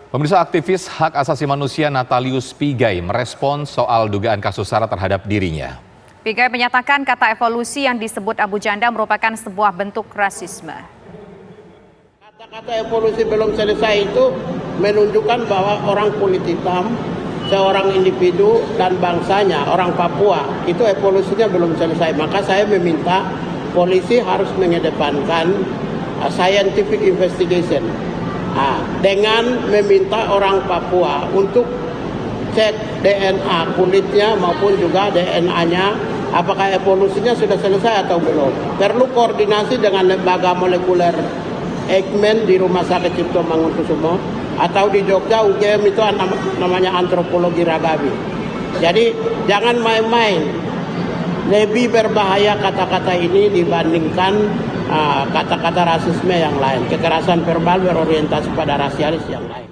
Pemirsa, aktivis hak asasi manusia Natalius Pigai merespons soal dugaan kasus SARA terhadap dirinya. Pigai menyatakan kata evolusi yang disebut Abu Janda merupakan sebuah bentuk rasisme. Kata-kata evolusi belum selesai itu menunjukkan bahwa orang kulit hitam, seorang individu dan bangsanya, orang Papua, itu evolusinya belum selesai. Maka saya meminta polisi harus mengedepankan scientific investigation. Dengan meminta orang Papua untuk cek DNA kulitnya maupun juga DNA-nya, apakah evolusinya sudah selesai atau belum. Perlu koordinasi dengan lembaga molekuler Eijkman di Rumah Sakit Cipto Mangunkusumo atau di Jogja UGM itu namanya antropologi ragawi. Jadi jangan main-main. Lebih berbahaya kata-kata ini dibandingkan kata-kata rasisme yang lain, kekerasan verbal berorientasi pada rasialis yang lain.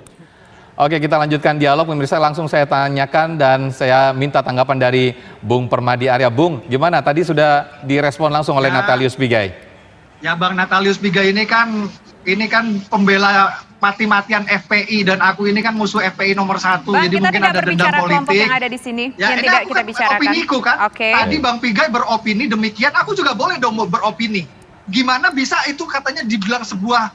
Oke, kita lanjutkan dialog. Pemirsa, langsung saya tanyakan dan saya minta tanggapan dari Bung Permadi Arya. Bung, gimana? Tadi sudah direspon langsung oleh Natalius Pigai. Ya, Bang Natalius Pigai ini kan pembela mati-matian FPI dan aku ini kan musuh FPI nomor 1. Bang, jadi mungkin ada dendam politik yang ada di sini ya, yang ini tidak aku kita kan bicarakan. Opiniku kan. Okay. Tadi Bang Pigai beropini demikian, aku juga boleh dong beropini. Gimana bisa itu katanya dibilang sebuah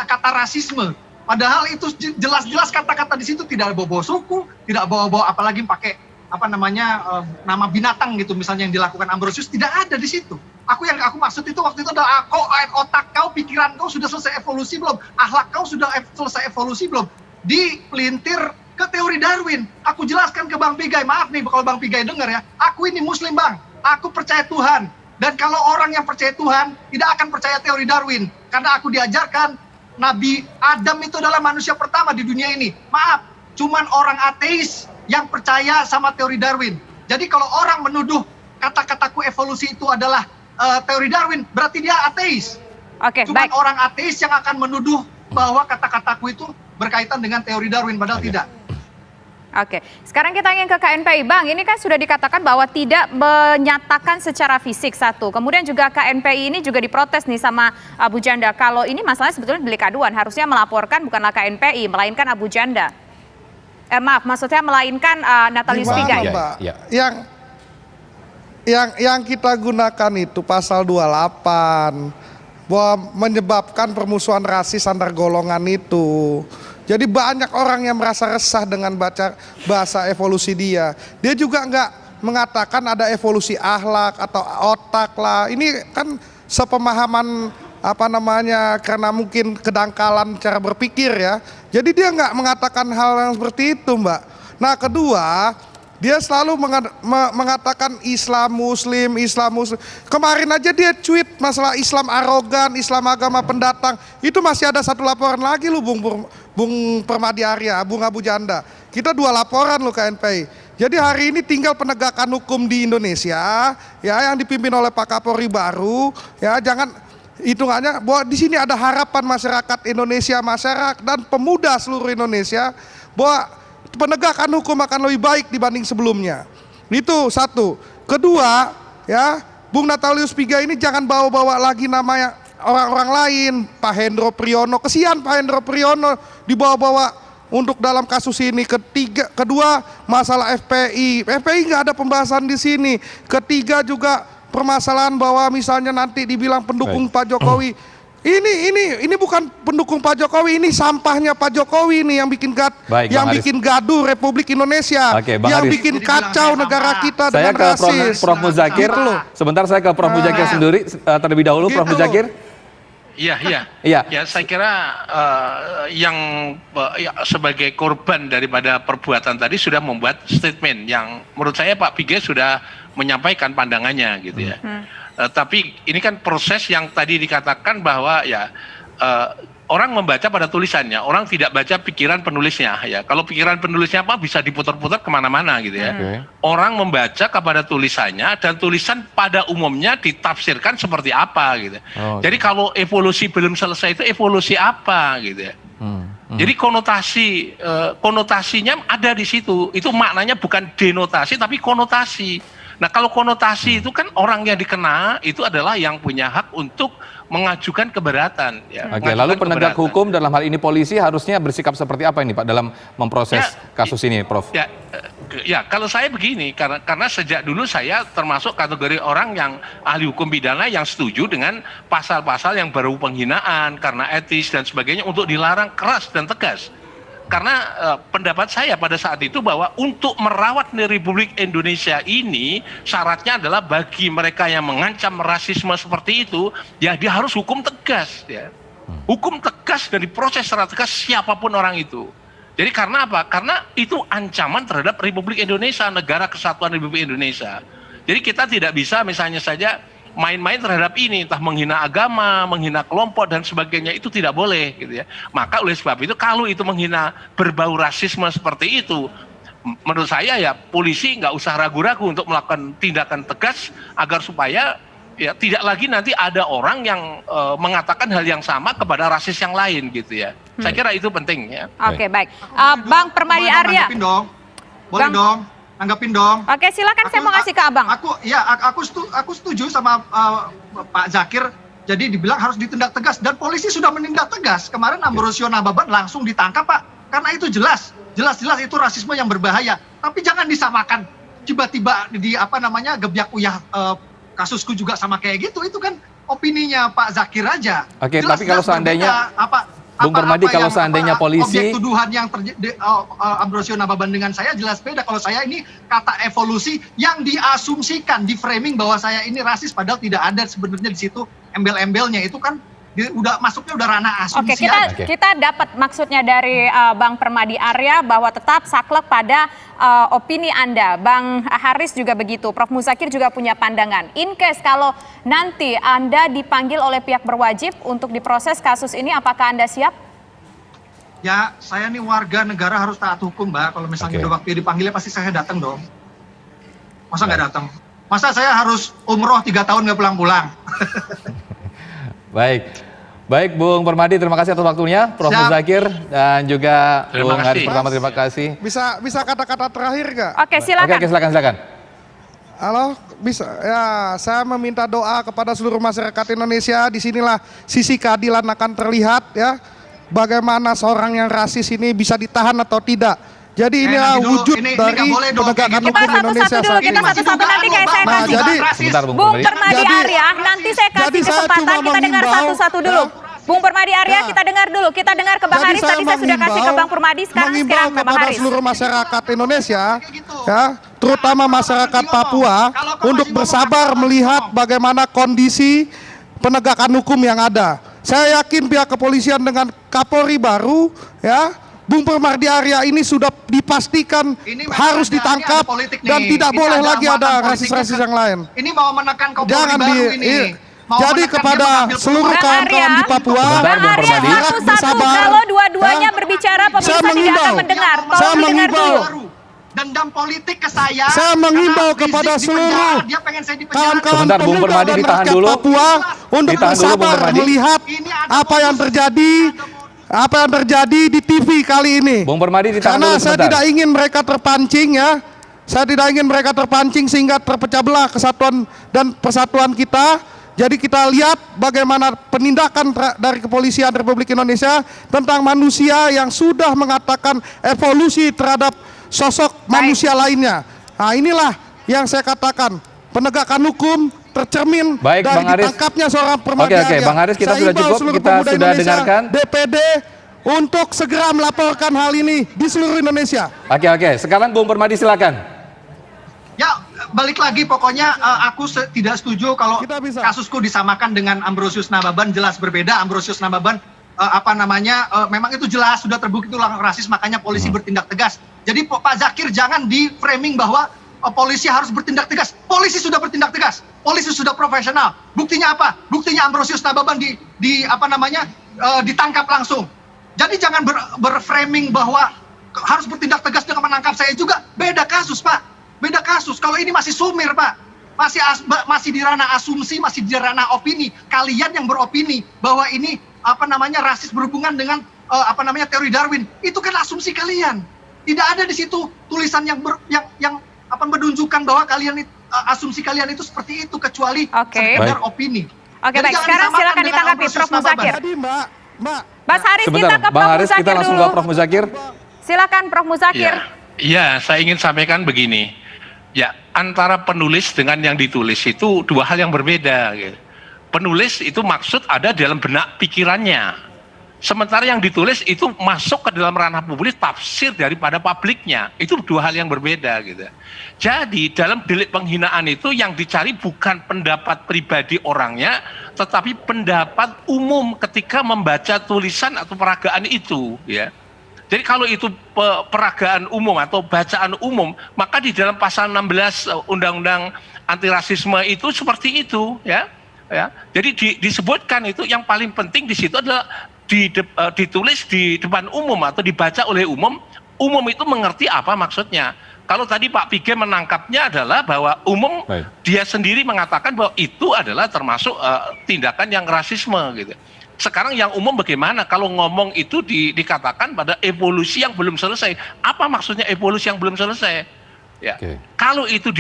kata rasisme? Padahal itu jelas-jelas kata-kata di situ tidak bawa-bawa suku, tidak bawa-bawa apalagi pakai nama binatang gitu misalnya yang dilakukan Ambrosius, tidak ada di situ. Yang aku maksud itu waktu itu adalah otak kau, pikiran kau sudah selesai evolusi belum? Akhlak kau sudah selesai evolusi belum? Dipelintir ke teori Darwin. Aku jelaskan ke Bang Pigai, maaf nih kalau Bang Pigai dengar ya, aku ini Muslim Bang, aku percaya Tuhan. Dan kalau orang yang percaya Tuhan tidak akan percaya teori Darwin, karena aku diajarkan Nabi Adam itu adalah manusia pertama di dunia ini. Maaf, cuman orang ateis yang percaya sama teori Darwin. Jadi kalau orang menuduh kata-kataku evolusi itu adalah teori Darwin, berarti dia ateis. Oke, cuman baik. orang ateis yang akan menuduh bahwa kata-kataku itu berkaitan dengan teori Darwin, padahal tidak. Oke, sekarang kita ingin ke KNPI. Bang, ini kan sudah dikatakan bahwa tidak menyatakan secara fisik satu. Kemudian juga KNPI ini juga diprotes nih sama Abu Janda. Kalau ini masalahnya sebetulnya delik aduan, harusnya melaporkan bukanlah KNPI, melainkan Abu Janda. Maksudnya melainkan Natalius Pigai. Mbak? Yang kita gunakan itu pasal 28 bahwa menyebabkan permusuhan rasis antar golongan itu. Jadi banyak orang yang merasa resah dengan baca bahasa evolusi dia. Dia juga nggak mengatakan ada evolusi akhlak atau otak lah. Ini kan sepemahaman karena mungkin kedangkalan cara berpikir ya. Jadi dia nggak mengatakan hal yang seperti itu, Mbak. Nah, kedua, dia selalu mengatakan Islam Muslim. Kemarin aja dia tweet masalah Islam arogan, Islam agama pendatang. Itu masih ada satu laporan lagi lu Bung Permadi Arya, Bung Abu Janda. Kita 2 laporan lu KNPI. Jadi hari ini tinggal penegakan hukum di Indonesia ya yang dipimpin oleh Pak Kapolri baru ya, jangan hitungannya bahwa di sini ada harapan masyarakat Indonesia, masyarakat dan pemuda seluruh Indonesia bahwa penegakan hukum akan lebih baik dibanding sebelumnya. Itu satu. Kedua, ya, Bung Natalius Pigai ini jangan bawa-bawa lagi namanya orang-orang lain. Pak Hendro Priyono, kesian Pak Hendro Priyono dibawa-bawa untuk dalam kasus ini. Kedua, masalah FPI. FPI nggak ada pembahasan di sini. Ketiga juga permasalahan bahwa misalnya nanti dibilang pendukung Pak Jokowi. Ini bukan pendukung Pak Jokowi, ini sampahnya Pak Jokowi nih yang bikin bikin gaduh Republik Indonesia, yang bikin kacau negara kita dengan rasis. Prof Muzakir, sebentar saya ke Prof Muzakir sendiri terlebih dahulu, Prof Muzakir. Iya. Ya, saya kira sebagai korban daripada perbuatan tadi sudah membuat statement yang menurut saya Pak Pigai sudah menyampaikan pandangannya gitu ya. Tapi ini kan proses yang tadi dikatakan bahwa orang membaca pada tulisannya, orang tidak baca pikiran penulisnya ya. Kalau pikiran penulisnya apa bisa diputar-putar kemana-mana gitu ya. Orang membaca kepada tulisannya dan tulisan pada umumnya ditafsirkan seperti apa gitu. Jadi kalau evolusi belum selesai itu evolusi apa gitu ya. Jadi konotasinya ada di situ. Itu maknanya bukan denotasi tapi konotasi. Nah, kalau konotasi itu kan orang yang dikena itu adalah yang punya hak untuk mengajukan keberatan. Ya, Oke, mengajukan lalu penegak keberatan. hukum dalam hal ini polisi harusnya bersikap seperti apa ini Pak dalam memproses kasus ini, Prof? Ya, kalau saya begini, karena sejak dulu saya termasuk kategori orang yang ahli hukum pidana yang setuju dengan pasal-pasal yang baru penghinaan karena etis dan sebagainya untuk dilarang keras dan tegas. Karena pendapat saya pada saat itu bahwa untuk merawat Republik Indonesia ini syaratnya adalah bagi mereka yang mengancam rasisme seperti itu, ya dia harus hukum tegas, ya. Hukum tegas dan diproses secara tegas siapapun orang itu. Jadi karena apa? Karena itu ancaman terhadap Republik Indonesia, negara kesatuan Republik Indonesia. Jadi kita tidak bisa misalnya saja main-main terhadap ini, entah menghina agama, menghina kelompok dan sebagainya, itu tidak boleh gitu ya. Maka oleh sebab itu kalau itu menghina berbau rasisme seperti itu, menurut saya ya polisi nggak usah ragu-ragu untuk melakukan tindakan tegas agar supaya ya tidak lagi nanti ada orang yang mengatakan hal yang sama kepada rasis yang lain gitu ya. Saya kira itu penting ya. Oke, baik. Bang Permadi Arya. Nanggapin dong. Boleh dong. Nanggapin dong. Oke, silakan, saya mau kasih ke Abang. Aku setuju sama Pak Zakir. Jadi dibilang harus ditindak tegas dan polisi sudah menindak tegas. Kemarin Ambrosio Nababan langsung ditangkap, Pak. Karena itu jelas itu rasisme yang berbahaya. Tapi jangan disamakan tiba-tiba gebyak uyah kasusku juga sama kayak gitu. Itu kan opininya Pak Zakir aja. Oke, tapi kalau seandainya Bung Permadi, kalau seandainya polisi, objek tuduhan yang Ambrosio Nababan dengan saya jelas beda. Kalau saya ini kata evolusi yang diasumsikan, di framing bahwa saya ini rasis, padahal tidak ada sebenarnya di situ embel-embelnya. Itu kan masuknya udah ranah asumsi. Oke, kita dapat maksudnya dari Bang Permadi Arya bahwa tetap saklek pada opini Anda. Bang Haris juga begitu, Prof. Muzakir juga punya pandangan. In case kalau nanti Anda dipanggil oleh pihak berwajib untuk diproses kasus ini, apakah Anda siap? Ya, saya nih warga negara harus taat hukum, Mbak. Kalau misalnya udah waktu dipanggilnya pasti saya datang dong. Masa nggak datang? Masa saya harus umroh 3 tahun nggak pulang-pulang? Baik Bung Permadi, terima kasih atas waktunya, Prof. Muzakir dan juga Bung Haris pertama, terima kasih. Bisa kata-kata terakhir nggak? Oke, silakan. Oke, silakan. Halo, bisa ya. Saya meminta doa kepada seluruh masyarakat Indonesia. Disinilah sisi keadilan akan terlihat ya. Bagaimana seorang yang rasis ini bisa ditahan atau tidak. Jadi inilah wujud dari penegakan hukum Indonesia saat ini. Kita satu-satu nanti kayak saya Nah, kasih. jadi Bung Permadi Arya, nanti saya kasih kesempatan, kita dengar satu-satu dulu. Bung Permadi Arya, kita dengar dulu. Kita dengar ke Bang Haris, tadi saya sudah kasih ke Bang Permadi, sekarang ke Bang kepada Haris. seluruh masyarakat Indonesia, ya, terutama masyarakat Papua, untuk bersabar melihat bagaimana kondisi penegakan hukum yang ada. Saya yakin pihak kepolisian dengan Kapolri baru, ya, Bung Permadi Arya ini sudah dipastikan harus ditangkap dan tidak boleh lagi ada rasis-rasis yang lain. Ini mau menekan Kapolri Jangan baru ini. Jadi kepada seluruh kawan-kawan di Papua, Bang Arya, satu-satu, kalau dua-duanya berbicara, pemirsa tidak akan mendengar. Tolong didengar dulu. Dendam politik ke saya. Saya mengimbau kepada seluruh kawan-kawan Sebentar, Bung Permadi, ditahan dulu. Papua untuk bersabar melihat apa yang terjadi di TV kali ini. Bung Permadi, ditahan Karena dulu saya sebentar. tidak ingin mereka terpancing ya. Saya tidak ingin mereka terpancing sehingga terpecah belah kesatuan dan persatuan kita. Jadi kita lihat bagaimana penindakan dari kepolisian Republik Indonesia tentang manusia yang sudah mengatakan evolusi terhadap sosok manusia lainnya. Nah, inilah yang saya katakan, penegakan hukum tercermin dari ditangkapnya seorang Permadi Arya. Oke, Bang Haris, kita sudah cukup, kita sudah dengarkan. DPD untuk segera melaporkan hal ini di seluruh Indonesia. Oke, sekarang Bung Permadi silakan. Ya, balik lagi pokoknya aku tidak setuju kalau kasusku disamakan dengan Ambrosius Nababan, jelas berbeda. Ambrosius Nababan memang itu jelas sudah terbukti itu rasis, makanya polisi bertindak tegas. Jadi Pak Zakir jangan di framing bahwa polisi harus bertindak tegas. Polisi sudah bertindak tegas. Polisi sudah profesional. Buktinya apa? Buktinya Ambrosius Nababan ditangkap langsung. Jadi jangan berframing bahwa harus bertindak tegas dengan menangkap saya juga. Beda kasus, Pak. Beda kasus. Kalau ini masih sumir, Pak. Masih di ranah asumsi, masih di ranah opini. Kalian yang beropini bahwa ini rasis berhubungan dengan teori Darwin. Itu kan asumsi kalian. Tidak ada di situ tulisan yang menunjukkan bahwa kalian asumsi kalian itu seperti itu, kecuali Oke. sekedar opini. Oke, Jadi baik. jangan Sekarang disamakan silakan dengan ditanggapi Ambrosius Prof. Muzakir. Jadi Mbak, Mas Haris, Sebentar, kita ke Bang Prof. Haris, kita Muzakir langsung dulu. ke Prof. Muzakir. Silakan Prof. Muzakir. Ya, saya ingin sampaikan begini. Ya, antara penulis dengan yang ditulis itu dua hal yang berbeda. Gitu. Penulis itu maksud ada dalam benak pikirannya. Sementara yang ditulis itu masuk ke dalam ranah publik, tafsir daripada publiknya. Itu dua hal yang berbeda gitu. Jadi dalam delik penghinaan itu yang dicari bukan pendapat pribadi orangnya, tetapi pendapat umum ketika membaca tulisan atau peragaan itu, ya. Jadi kalau itu peragaan umum atau bacaan umum, maka di dalam pasal 16 Undang-Undang Anti Rasisme itu seperti itu, ya. Jadi disebutkan itu yang paling penting di situ adalah ditulis di depan umum atau dibaca oleh umum itu mengerti apa maksudnya. Kalau tadi Pak Pige menangkapnya adalah bahwa umum dia sendiri mengatakan bahwa itu adalah termasuk tindakan yang rasisme gitu. Sekarang yang umum bagaimana kalau ngomong itu dikatakan pada evolusi yang belum selesai. Apa maksudnya evolusi yang belum selesai? Ya. Kalau itu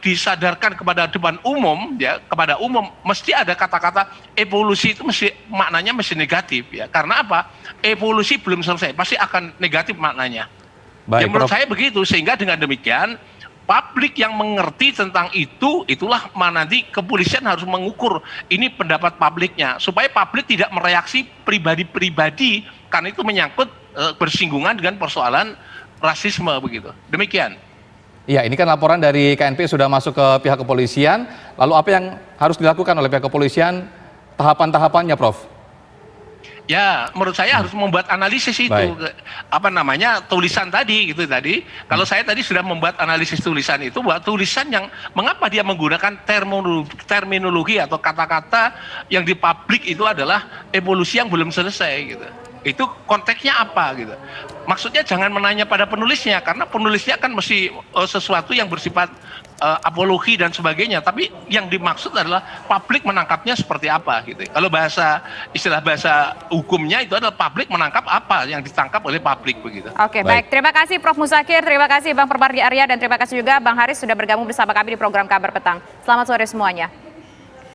disadarkan kepada depan umum, ya, kepada umum mesti ada kata-kata evolusi itu maknanya mesti negatif, ya. Karena apa? Evolusi belum selesai, pasti akan negatif maknanya. Baik, Ya, menurut Prof. saya begitu, sehingga dengan demikian publik yang mengerti tentang itulah nanti kepolisian harus mengukur ini pendapat publiknya supaya publik tidak mereaksi pribadi-pribadi karena itu menyangkut bersinggungan dengan persoalan rasisme begitu. Demikian. Iya, ini kan laporan dari KNP sudah masuk ke pihak kepolisian. Lalu apa yang harus dilakukan oleh pihak kepolisian? Tahapan-tahapannya, Prof? Ya, menurut saya harus membuat analisis itu. Baik. Apa namanya, tulisan tadi gitu tadi. Kalau saya tadi sudah membuat analisis tulisan itu, bahwa tulisan yang mengapa dia menggunakan terminologi atau kata-kata yang di publik itu adalah evolusi yang belum selesai gitu. Itu konteksnya apa gitu. Maksudnya jangan menanya pada penulisnya, karena penulisnya kan mesti sesuatu yang bersifat apologi dan sebagainya, tapi yang dimaksud adalah publik menangkapnya seperti apa gitu. Kalau istilah bahasa hukumnya itu adalah publik menangkap apa yang ditangkap oleh publik begitu. Oke, baik. Terima kasih Prof. Muzakir, terima kasih Bang Permadi Arya, dan terima kasih juga Bang Haris sudah bergabung bersama kami di program Kabar Petang. Selamat sore semuanya.